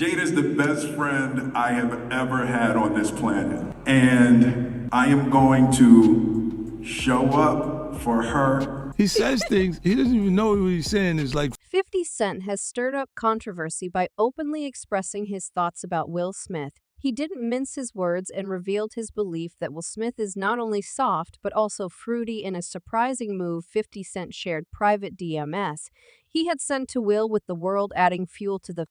Jada's the best friend I have ever had on this planet. And I am going to show up for her. He says things, he doesn't even know what he's saying. It's like 50 Cent has stirred up controversy by openly expressing his thoughts about Will Smith. He didn't mince his words and revealed his belief that Will Smith is not only soft but also fruity in a surprising move 50 Cent shared private DMs he had sent to Will, with the world adding fuel to the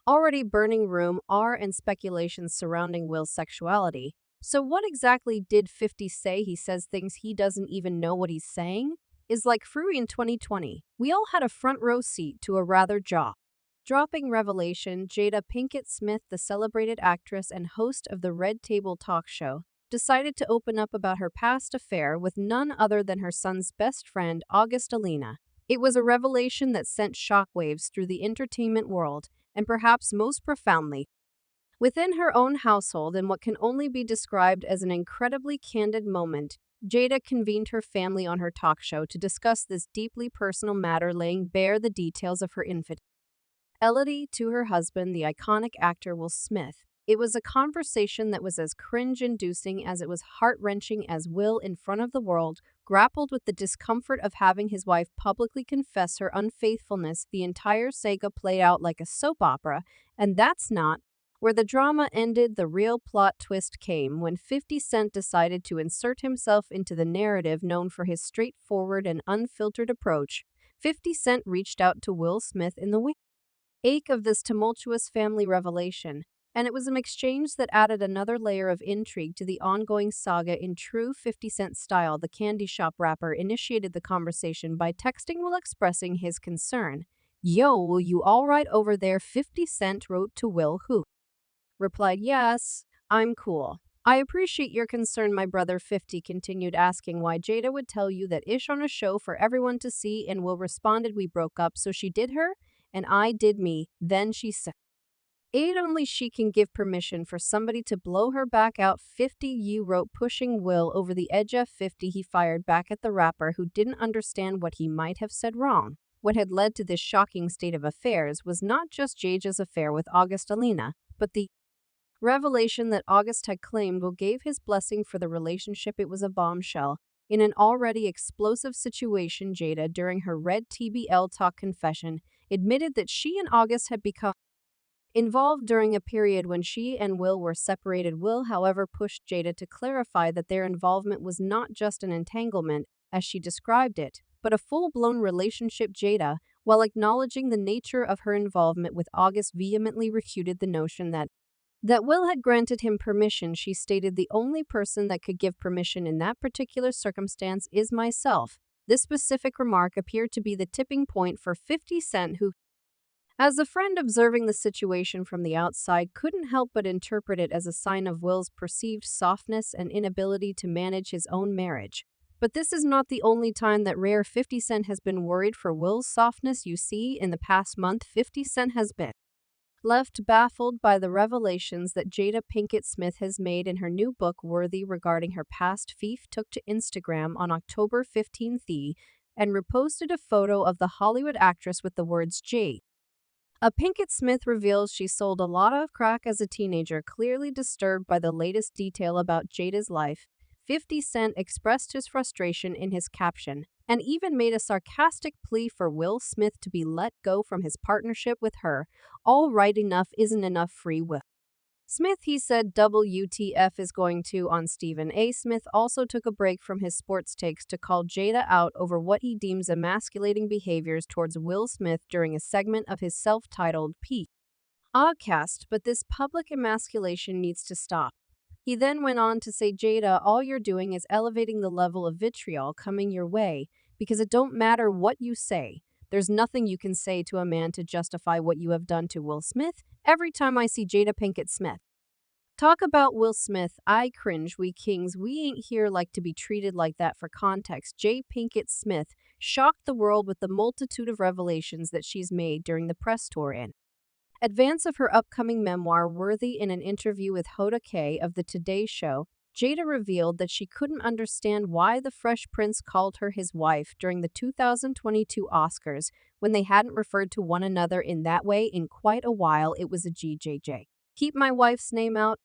already burning room and speculations surrounding Will's sexuality. So what exactly did 50 say? He says things he doesn't even know what he's saying? Is like fruity in 2020. We all had a front row seat to a rather jaw-dropping revelation. Jada Pinkett Smith, the celebrated actress and host of the Red Table talk show, decided to open up about her past affair with none other than her son's best friend, August Alina. It was a revelation that sent shockwaves through the entertainment world, and perhaps most profoundly, within her own household. In what can only be described as an incredibly candid moment, Jada convened her family on her talk show to discuss this deeply personal matter, laying bare the details of her infidelity to her husband, the iconic actor Will Smith. It was a conversation that was as cringe-inducing as it was heart-wrenching, as Will, in front of the world, grappled with the discomfort of having his wife publicly confess her unfaithfulness. The entire saga played out like a soap opera, and that's not where the drama ended. The real plot twist came when 50 Cent decided to insert himself into the narrative. Known for his straightforward and unfiltered approach, 50 Cent reached out to Will Smith in the wake of this tumultuous family revelation, and it was an exchange that added another layer of intrigue to the ongoing saga. In true 50 Cent style, the candy shop rapper initiated the conversation by texting Will, expressing his concern. "Yo, will you all right over there?" 50 Cent wrote to Will, who replied, "Yes, I'm cool. I appreciate your concern, my brother." 50 continued, asking why Jada would tell you that ish on a show for everyone to see, and Will responded, "We broke up, so she did her, and I did me. Then she said only she can give permission for somebody to blow her back out." 50 you wrote, pushing Will over the edge. 50 he fired back at the rapper, who didn't understand what he might have said wrong. What had led to this shocking state of affairs was not just Jada's affair with August Alina, but the revelation that August had claimed Will gave his blessing for the relationship. It was a bombshell in an already explosive situation. Jada, during her Red TBL Talk confession, admitted that she and August had become involved during a period when she and Will were separated. Will, however, pushed Jada to clarify that their involvement was not just an entanglement, as she described it, but a full-blown relationship. Jada, while acknowledging the nature of her involvement with August, vehemently refuted the notion that Will had granted him permission. She stated, "The only person that could give permission in that particular circumstance is myself." This specific remark appeared to be the tipping point for 50 Cent, who, as a friend observing the situation from the outside, couldn't help but interpret it as a sign of Will's perceived softness and inability to manage his own marriage. But this is not the only time that rare 50 Cent has been worried for Will's softness. You see, in the past month, 50 Cent has been left baffled by the revelations that Jada Pinkett Smith has made in her new book, Worthy, regarding her past. Fief took to Instagram on October 15th and reposted a photo of the Hollywood actress with the words "J. Pinkett Smith reveals she sold a lot of crack as a teenager." Clearly disturbed by the latest detail about Jada's life, 50 Cent expressed his frustration in his caption, and even made a sarcastic plea for Will Smith to be let go from his partnership with her. "All right, enough isn't enough. Free Will Smith," he said. WTF is going to on Stephen A. Smith also took a break from his sports takes to call Jada out over what he deems emasculating behaviors towards Will Smith during a segment of his self-titled podcast. "But this public emasculation needs to stop." He then went on to say, "Jada, all you're doing is elevating the level of vitriol coming your way, because it don't matter what you say. There's nothing you can say to a man to justify what you have done to Will Smith. Every time I see Jada Pinkett Smith talk about Will Smith, I cringe. We kings, we ain't here like to be treated like that." For context, J. Pinkett Smith shocked the world with the multitude of revelations that she's made during the press tour in advance of her upcoming memoir, Worthy. In an interview with Hoda Kay of The Today Show, Jada revealed that she couldn't understand why the Fresh Prince called her his wife during the 2022 Oscars when they hadn't referred to one another in that way in quite a while. It was a GJJ. Keep my wife's name out.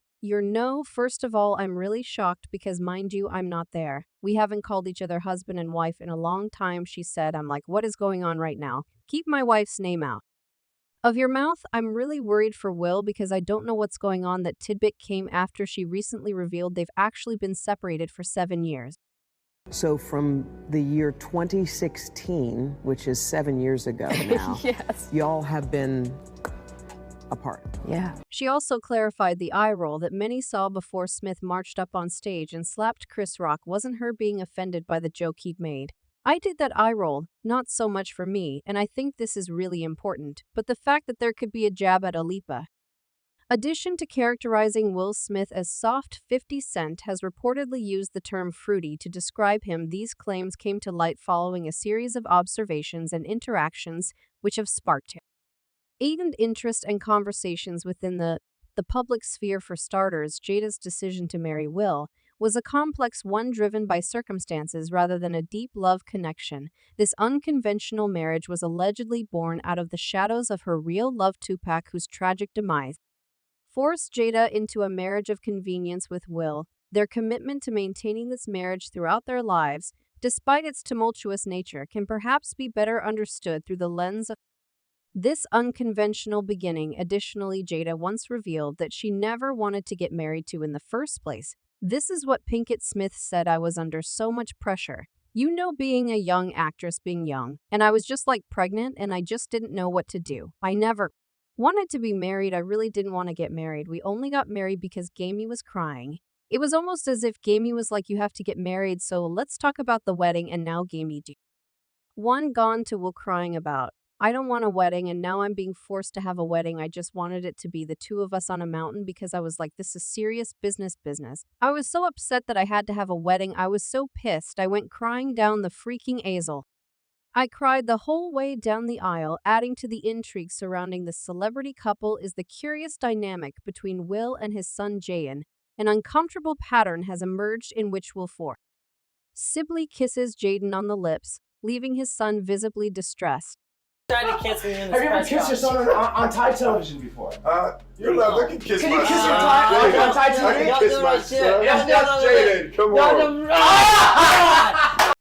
First of all, I'm really shocked because, mind you, I'm not there. We haven't called each other husband and wife in a long time, she said. I'm like, what is going on right now? Keep my wife's name out of your mouth. I'm really worried for Will because I don't know what's going on. That tidbit came after she recently revealed they've actually been separated for 7 years. So from the year 2016, which is 7 years ago now, Yes. y'all have been apart. Yeah. She also clarified the eye roll that many saw before Smith marched up on stage and slapped Chris Rock wasn't her being offended by the joke he'd made. I did that eye roll, not so much for me, and I think this is really important, but the fact that there could be a jab at Alipa. Addition to characterizing Will Smith as soft, 50 Cent has reportedly used the term fruity to describe him. These claims came to light following a series of observations and interactions which have sparked heightened interest and conversations within the public sphere. For starters, Jada's decision to marry Will was a complex one driven by circumstances rather than a deep love connection. This unconventional marriage was allegedly born out of the shadows of her real love, Tupac, whose tragic demise forced Jada into a marriage of convenience with Will. Their commitment to maintaining this marriage throughout their lives, despite its tumultuous nature, can perhaps be better understood through the lens of this unconventional beginning. Additionally, Jada once revealed that she never wanted to get married to in the first place. This is what Pinkett Smith said: I was under so much pressure. Being a young actress, being young, and I was just like pregnant and I just didn't know what to do. I never wanted to be married. I really didn't want to get married. We only got married because Gamey was crying. It was almost as if Gamey was like, you have to get married, so let's talk about the wedding, and now Gamey do. One gone to Will crying about, I don't want a wedding, and now I'm being forced to have a wedding. I just wanted it to be the two of us on a mountain because I was like, this is serious business. I was so upset that I had to have a wedding. I was so pissed. I went crying down the freaking aisle. I cried the whole way down the aisle. Adding to the intrigue surrounding the celebrity couple is the curious dynamic between Will and his son Jayan. An uncomfortable pattern has emerged in which Will forcibly kisses Jaden on the lips, leaving his son visibly distressed. Trying to kiss me in Have you ever kissed your son on Thai television before? You're allowed. Look at kiss Can my you kiss your son. Thai on Thai I television? can kiss my son. That's Jaden. Come on.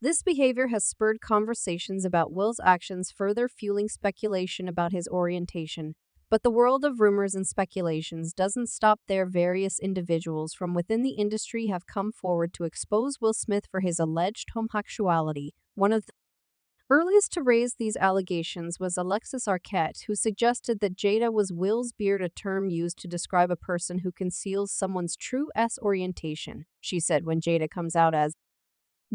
This behavior has spurred conversations about Will's actions, further fueling speculation about his orientation. But the world of rumors and speculations doesn't stop there. Various individuals from within the industry have come forward to expose Will Smith for his alleged homosexuality. One of the earliest to raise these allegations was Alexis Arquette, who suggested that Jada was Will's beard, a term used to describe a person who conceals someone's true orientation. She said when Jada comes out as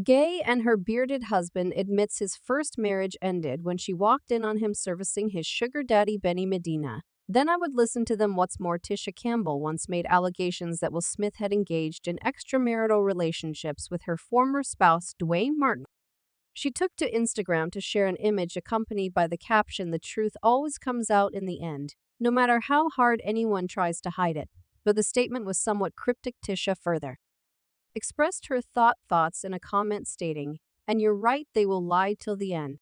gay and her bearded husband admits his first marriage ended when she walked in on him servicing his sugar daddy Benny Medina. Then I would listen to them. What's more, Tisha Campbell once made allegations that Will Smith had engaged in extramarital relationships with her former spouse, Dwayne Martin. She took to Instagram to share an image accompanied by the caption, "The truth always comes out in the end, no matter how hard anyone tries to hide it." But the statement was somewhat cryptic. Tisha further expressed her thoughts in a comment stating, "And you're right, they will lie till the end."